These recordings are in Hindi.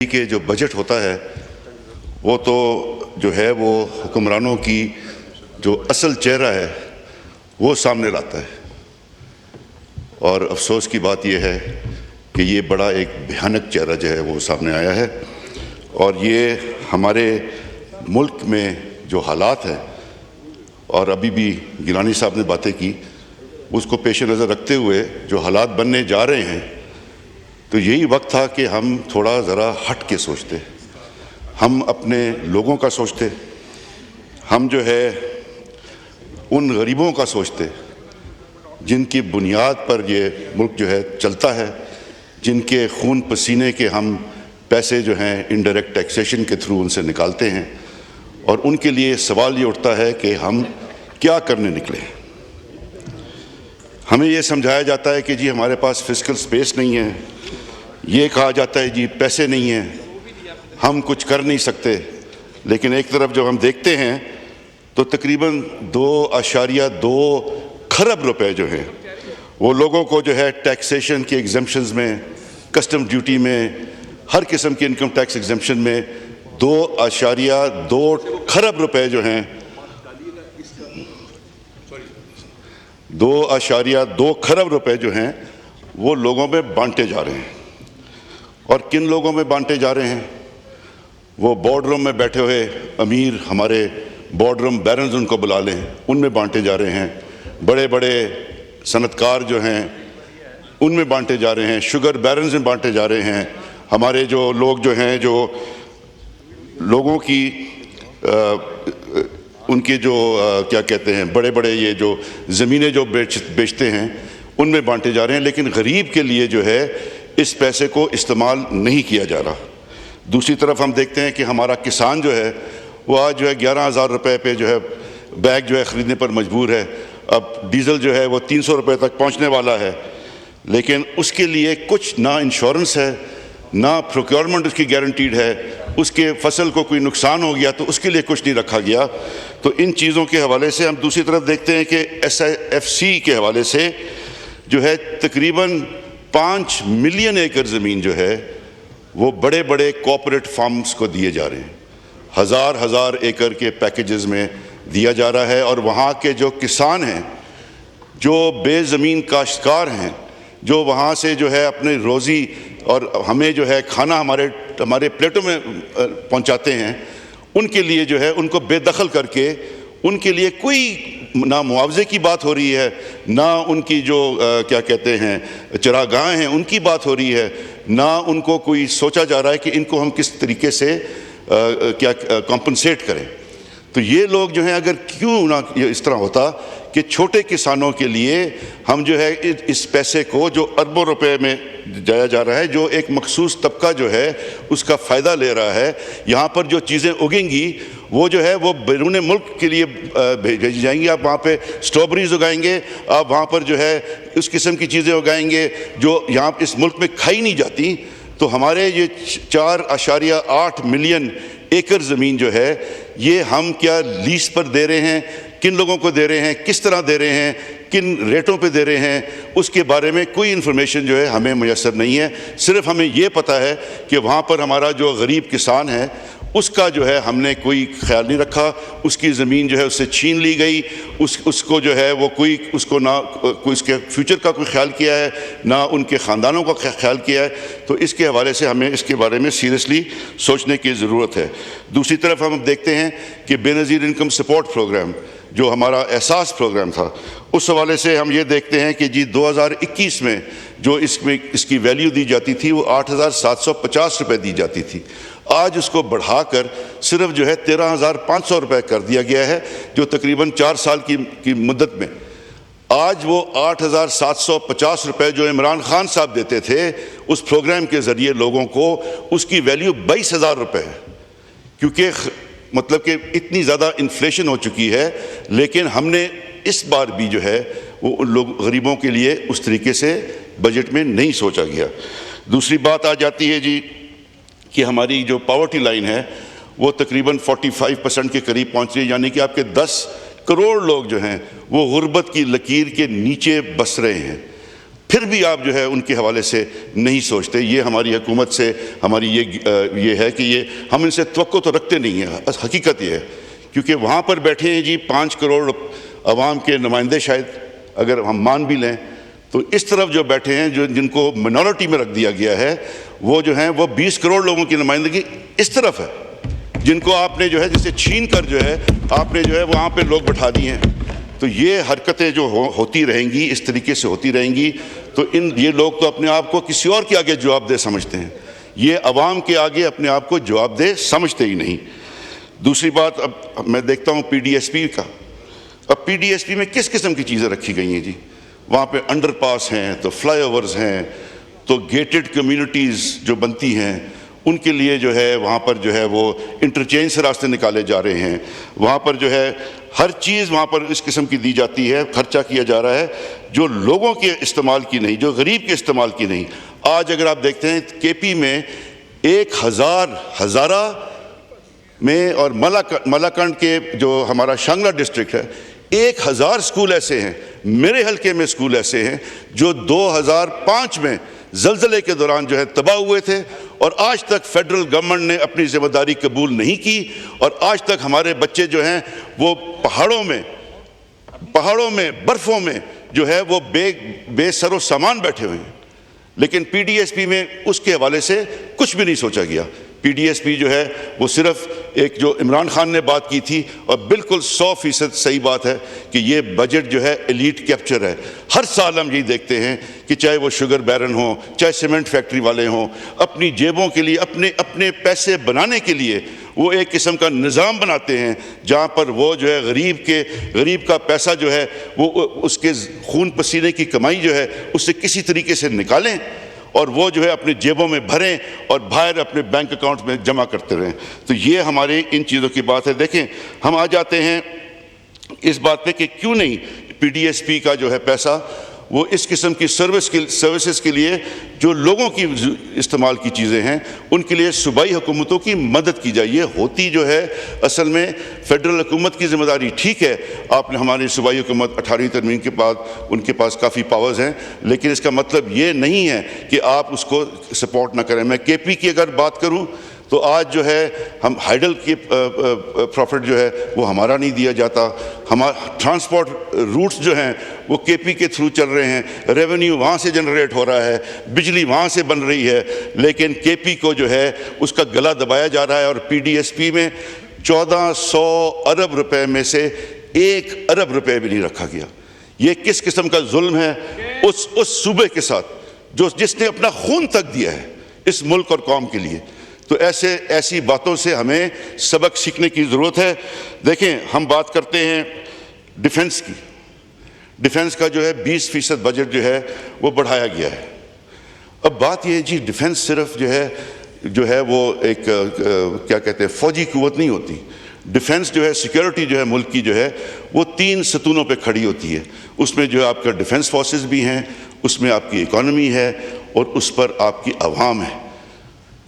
के जो बजट होता है वो तो जो है वो हुक्मरानों की जो असल चेहरा है वो सामने लाता है। और अफसोस की बात यह है कि ये बड़ा एक भयानक चेहरा जो है वो सामने आया है। और ये हमारे मुल्क में जो हालात हैं, और अभी भी गिलानी साहब ने बातें की, उसको पेश नज़र रखते हुए जो हालात बनने जा रहे हैं, तो यही वक्त था कि हम थोड़ा ज़रा हट के सोचते, हम अपने लोगों का सोचते, हम जो है उन गरीबों का सोचते जिनकी बुनियाद पर ये मुल्क जो है चलता है, जिनके खून पसीने के हम पैसे जो हैं इनडायरेक्ट टैक्सेशन के थ्रू उनसे निकालते हैं। और उनके लिए सवाल ये उठता है कि हम क्या करने निकले। हमें ये समझाया जाता है कि जी हमारे पास फिस्कल स्पेस नहीं है, ये कहा जाता है जी पैसे नहीं हैं, हम कुछ कर नहीं सकते। लेकिन एक तरफ जब हम देखते हैं तो तकरीबन 2.2 खरब रुपए जो हैं वो लोगों को जो है टैक्सेशन के एग्जम्पशंस में, कस्टम ड्यूटी में, हर किस्म के इनकम टैक्स एग्जम्पशन में 2.2 खरब रुपए जो हैं 2.2 खरब रुपए जो हैं वो लोगों में बांटे जा रहे हैं। और किन लोगों में बांटे जा रहे हैं? वो बोर्ड रूम में बैठे हुए अमीर, हमारे बोर्ड रूम बैरन्स उनको बुला लें, उनमें बांटे जा रहे हैं। बड़े बड़े सनतकार जो हैं उनमें बांटे जा रहे हैं, शुगर बैरन्स में बांटे जा रहे हैं। हमारे जो लोग जो हैं, जो लोगों की उनके जो क्या कहते हैं, बड़े बड़े ये जो ज़मीनें जो बेचते हैं उनमें बांटे जा रहे हैं। लेकिन गरीब के लिए जो है इस पैसे को इस्तेमाल नहीं किया जा रहा। दूसरी तरफ हम देखते हैं कि हमारा किसान जो है वो आज जो है 11,000 रुपये पे जो है बैग जो है ख़रीदने पर मजबूर है। अब डीज़ल जो है वो 300 रुपये तक पहुंचने वाला है, लेकिन उसके लिए कुछ ना इंश्योरेंस है, ना प्रोक्योरमेंट उसकी गारंटीड है। उसके फसल को कोई नुकसान हो गया तो उसके लिए कुछ नहीं रखा गया। तो इन चीज़ों के हवाले से हम दूसरी तरफ देखते हैं कि SIFC के हवाले से जो है तकरीबन 5 मिलियन एकड़ ज़मीन जो है वो बड़े बड़े कॉर्पोरेट फार्म्स को दिए जा रहे हैं। हज़ार एकड़ के पैकेजेस में दिया जा रहा है। और वहाँ के जो किसान हैं, जो बेज़मीन काश्तकार हैं, जो वहाँ से जो है अपनी रोज़ी और हमें जो है खाना हमारे प्लेटों में पहुँचाते हैं, उनके लिए जो है उनको बेदखल करके उनके लिए कोई ना मुआवजे की बात हो रही है, ना उनकी जो क्या कहते हैं चरागाहें हैं उनकी बात हो रही है, ना उनको कोई सोचा जा रहा है कि इनको हम किस तरीके से क्या कॉम्पनसेट करें। तो ये लोग जो हैं, अगर क्यों ना ये इस तरह होता कि छोटे किसानों के लिए हम जो है इस पैसे को जो अरबों रुपए में जाया जा रहा है, जो एक मखसूस तबका जो है उसका फ़ायदा ले रहा है, यहाँ पर जो चीज़ें उगेंगी वो जो है वो बैरून मुल्क के लिए भेजी जाएंगी। आप वहाँ पे स्ट्रॉबेरीज उगाएंगे, आप वहाँ पर जो है उस किस्म की चीज़ें उगाएंगे जो यहाँ इस मुल्क में खाई नहीं जाती। तो हमारे ये 4.8 मिलियन एकड़ ज़मीन जो है ये हम क्या लीज पर दे रहे हैं, किन लोगों को दे रहे हैं, किस तरह दे रहे हैं, किन रेटों पे दे रहे हैं, उसके बारे में कोई इन्फॉर्मेशन जो है हमें मुयस्सर नहीं है। सिर्फ हमें ये पता है कि वहाँ पर हमारा जो गरीब किसान है उसका जो है हमने कोई ख्याल नहीं रखा, उसकी ज़मीन जो है उससे छीन ली गई, उसको जो है वो कोई उसको ना कोई उसके फ्यूचर का कोई ख्याल किया है, ना उनके ख़ानदानों का ख्याल किया है। तो इसके हवाले से हमें इसके बारे में सीरियसली सोचने की ज़रूरत है। दूसरी तरफ हम देखते हैं कि बेनज़ीर इनकम सपोर्ट प्रोग्राम जो हमारा एहसास प्रोग्राम था, उस हवाले से हम ये देखते हैं कि जी 2021 में जो इसकी वैल्यू दी जाती थी वो 8,750 रुपये दी जाती थी। आज उसको बढ़ाकर सिर्फ जो है 13,500 रुपये कर दिया गया है, जो तकरीबन 4 साल की मुद्दत में आज वो 8,750 रुपये जो इमरान खान साहब देते थे उस प्रोग्राम के ज़रिए लोगों को, उसकी वैल्यू 22,000 रुपये है। क्योंकि मतलब कि इतनी ज़्यादा इन्फ्लेशन हो चुकी है, लेकिन हमने इस बार भी जो है वो उन लोग गरीबों के लिए उस तरीके से बजट में नहीं सोचा गया। दूसरी बात आ जाती है जी कि हमारी जो पॉवर्टी लाइन है वो तकरीबन 45% के करीब पहुंच रही है, यानी कि आपके 10 करोड़ लोग जो हैं वो गुर्बत की लकीर के नीचे बस रहे हैं। फिर भी आप जो है उनके हवाले से नहीं सोचते। ये हमारी हुकूमत से हमारी ये है कि ये हम इनसे तवक्को तो रखते नहीं हैं। हकीकत ये है, क्योंकि वहाँ पर बैठे हैं जी 5 करोड़ अवाम के नुमाइंदे, शायद अगर हम मान भी लें तो इस तरफ जो बैठे हैं, जो जिनको मिनॉरिटी में रख दिया गया है, वो जो हैं वो 20 करोड़ लोगों की नुमाइंदगी इस तरफ है, जिनको आपने जो है जिसे छीन कर जो है आपने जो है वहाँ पे लोग बैठा दिए हैं। तो ये हरकतें जो होती रहेंगी, इस तरीके से होती रहेंगी, तो ये लोग तो अपने आप को किसी और के आगे जवाबदेह समझते हैं, ये अवाम के आगे अपने आप को जवाबदेह समझते ही नहीं। दूसरी बात, अब मैं देखता हूँ PDSP का। अब PDSP में किस किस्म की चीज़ें रखी गई हैं जी। वहाँ पे अंडरपास हैं, तो फ्लाईओवर्स हैं, तो गेटेड कम्युनिटीज़ जो बनती हैं उनके लिए जो है वहाँ पर जो है वो इंटरचेंज से रास्ते निकाले जा रहे हैं। वहाँ पर जो है हर चीज़ वहाँ पर इस किस्म की दी जाती है, खर्चा किया जा रहा है जो लोगों के इस्तेमाल की नहीं, जो गरीब के इस्तेमाल की नहीं। आज अगर आप देखते हैं KP में 1000 हज़ारा में और मलाकंड के जो हमारा शांगला डिस्ट्रिक्ट है, 1000 स्कूल ऐसे हैं, मेरे हलके में स्कूल ऐसे हैं जो 2005 में ज़लज़ले के दौरान जो है तबाह हुए थे, और आज तक फेडरल गवर्नमेंट ने अपनी जिम्मेदारी कबूल नहीं की, और आज तक हमारे बच्चे जो हैं वो पहाड़ों में बर्फ़ों में जो है वो बेसरो सामान बैठे हुए हैं। लेकिन PDSP में उसके हवाले से कुछ भी नहीं सोचा गया। PDSP जो है वो सिर्फ एक जो इमरान खान ने बात की थी, और बिल्कुल 100% सही बात है कि ये बजट जो है एलीट कैप्चर है। हर साल हम यही देखते हैं कि चाहे वो शुगर बैरन हो, चाहे सीमेंट फैक्ट्री वाले हों, अपनी जेबों के लिए, अपने पैसे बनाने के लिए वो एक किस्म का निज़ाम बनाते हैं जहाँ पर वो जो है गरीब का पैसा जो है वो उसके खून पसीने की कमाई जो है उससे किसी तरीके से निकालें, और वो जो है अपने जेबों में भरें और बाहर अपने बैंक अकाउंट में जमा करते रहें। तो ये हमारे इन चीज़ों की बात है। देखें, हम आ जाते हैं इस बात पे कि क्यों नहीं PDSP का जो है पैसा वो इस किस्म की सर्विसेज के लिए जो लोगों की इस्तेमाल की चीज़ें हैं उनके लिए सूबाई हुकूमतों की मदद की जाए। ये होती जो है असल में फेडरल हुकूमत की ज़िम्मेदारी। ठीक है, आपने हमारी सूबाई हुकूमत 18वीं तरमीम के बाद उनके पास काफ़ी पावर्स हैं, लेकिन इसका मतलब ये नहीं है कि आप उसको सपोर्ट ना करें। मैं KP की अगर बात करूँ तो आज जो है हम हाइडल की प्रॉफिट जो है वो हमारा नहीं दिया जाता, हमारा ट्रांसपोर्ट रूट्स जो हैं वो KP के थ्रू चल रहे हैं, रेवेन्यू वहाँ से जनरेट हो रहा है, बिजली वहाँ से बन रही है, लेकिन KP को जो है उसका गला दबाया जा रहा है। और PDSP में 1400 अरब रुपए में से 1 अरब रुपए भी नहीं रखा गया। ये किस किस्म का जुल्म है उस सूबे के साथ जिसने अपना खून तक दिया है इस मुल्क और कौम के लिए। तो ऐसी बातों से हमें सबक सीखने की ज़रूरत है। देखें, हम बात करते हैं डिफेंस की। डिफेंस का जो है 20% बजट जो है वो बढ़ाया गया है। अब बात यह है जी, डिफेंस सिर्फ जो है वो एक क्या कहते हैं फौजी कुव्वत नहीं होती। डिफेंस जो है, सिक्योरिटी जो है मुल्क की जो है वो 3 सतूनों पे खड़ी होती है। उसमें जो है आपका डिफेंस फोर्सेस भी हैं, उसमें आपकी इकॉनमी है और उस पर आपकी आवाम है।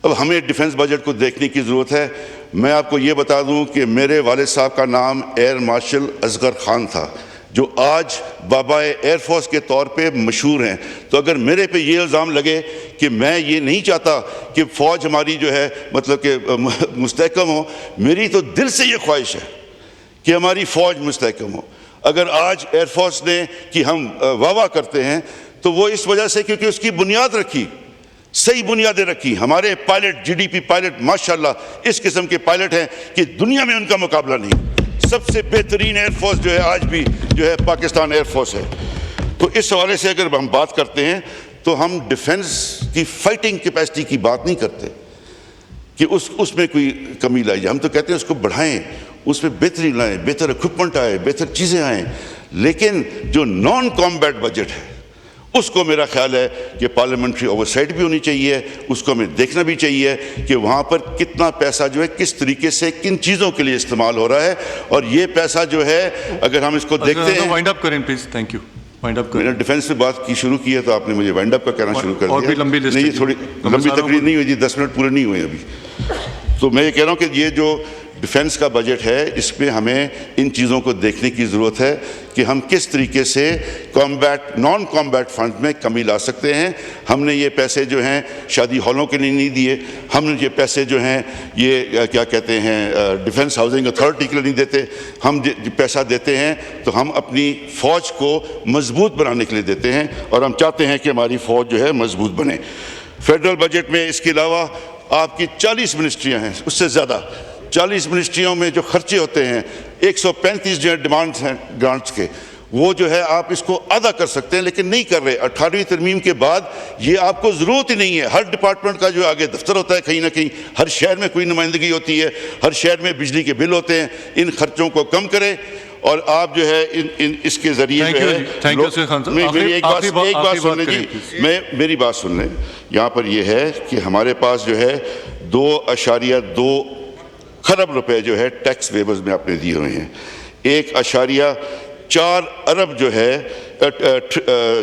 अब हमें डिफेंस बजट को देखने की ज़रूरत है। मैं आपको ये बता दूं कि मेरे वालिद साहब का नाम एयर मार्शल असगर खान था, जो आज बाबा एयर फोर्स के तौर पे मशहूर हैं। तो अगर मेरे पे ये इल्ज़ाम लगे कि मैं ये नहीं चाहता कि फ़ौज हमारी जो है मतलब कि मुस्तहकम हो, मेरी तो दिल से ये ख्वाहिश है कि हमारी फ़ौज मुस्तहकम हो। अगर आज एयर फोर्स ने कि हम वाह करते हैं तो वो इस वजह से क्योंकि उसकी बुनियाद रखी, सही बुनियादें रखी। हमारे पायलट, GDP पायलट माशाल्लाह इस किस्म के पायलट हैं कि दुनिया में उनका मुकाबला नहीं। सबसे बेहतरीन एयरफोर्स जो है आज भी जो है पाकिस्तान एयरफोर्स है। तो इस हवाले से अगर हम बात करते हैं तो हम डिफेंस की फाइटिंग कैपेसिटी की बात नहीं करते कि उसमें कोई कमी लाई जाए। हम तो कहते हैं उसको बढ़ाएं, उसमें बेहतरी लाएं, बेहतर इक्विपमेंट आए, बेहतर चीज़ें आएँ। लेकिन जो नॉन कॉम्बैट बजट है उसको मेरा ख्याल है कि पार्लियामेंट्री ओवरसाइट भी होनी चाहिए, उसको हमें देखना भी चाहिए कि वहाँ पर कितना पैसा जो है किस तरीके से किन चीज़ों के लिए इस्तेमाल हो रहा है। और ये पैसा जो है अगर हम इसको देखते हैं। वाइंड अप करें please. Thank you. Wind up करें। मैंने डिफेंस पे बात की शुरू की है तो आपने मुझे वाइंड अप का कहना शुरू कर दिया। और भी लंबी लिस्ट नहीं, ये थोड़ी लंबी तकरीर नहीं हुई जी, 10 मिनट पूरे नहीं हुए अभी। तो मैं ये कह रहा हूँ कि ये जो डिफेंस का बजट है, इसमें हमें इन चीज़ों को देखने की ज़रूरत है कि हम किस तरीके से कॉम्बैट नॉन कॉम्बैट फंड में कमी ला सकते हैं। हमने ये पैसे जो हैं शादी हॉलों के लिए नहीं दिए, हमने ये पैसे जो हैं ये क्या कहते हैं डिफेंस हाउसिंग अथॉरिटी के लिए नहीं देते। हम पैसा देते हैं तो हम अपनी फ़ौज को मजबूत बनाने के लिए देते हैं और हम चाहते हैं कि हमारी फ़ौज जो है मजबूत बने। फेडरल बजट में इसके अलावा आपकी 40 मिनिस्ट्रियाँ हैं, उससे ज़्यादा 40 मिनिस्ट्रियों में जो खर्चे होते हैं, 135 जो डिमांड्स हैं ग्रांट्स के, वो जो है आप इसको आधा कर सकते हैं, लेकिन नहीं कर रहे। 18वीं तरमीम के बाद ये आपको ज़रूरत ही नहीं है। हर डिपार्टमेंट का जो आगे दफ्तर होता है, कहीं ना कहीं हर शहर में कोई नुमाइंदगी होती है, हर शहर में बिजली के बिल होते हैं। इन खर्चों को कम करें और आप जो है इसके जरिए जो है मेरी एक बात सुन लें जी, मेरी बात सुन लें। यहाँ पर यह है कि हमारे पास जो है 2.2 खरब रुपए जो है टैक्स वेवर्स में आपने दिए हुए हैं। 1.4 अरब जो है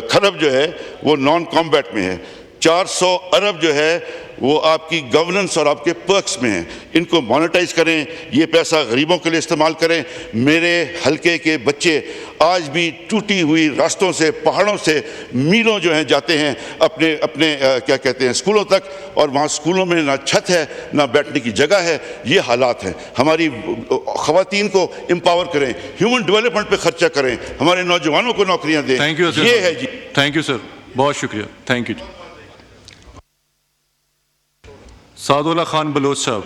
खरब जो है वो नॉन कॉम्बैट में है। 400 अरब जो है वो आपकी गवर्नेंस और आपके पर्क्स में है। इनको मोनेटाइज करें, ये पैसा गरीबों के लिए इस्तेमाल करें। मेरे हलके के बच्चे आज भी टूटी हुई रास्तों से, पहाड़ों से मीलों जो हैं जाते हैं अपने अपने क्या कहते हैं स्कूलों तक, और वहाँ स्कूलों में ना छत है ना बैठने की जगह है। ये हालात हैं। हमारी ख़वातीन को एम्पावर करें, ह्यूमन डेवलपमेंट पे खर्चा करें, हमारे नौजवानों को नौकरियाँ दें। ये है जी। थैंक यू सर, बहुत शुक्रिया। Thank you. सादुल्ला खान बलोच साहब।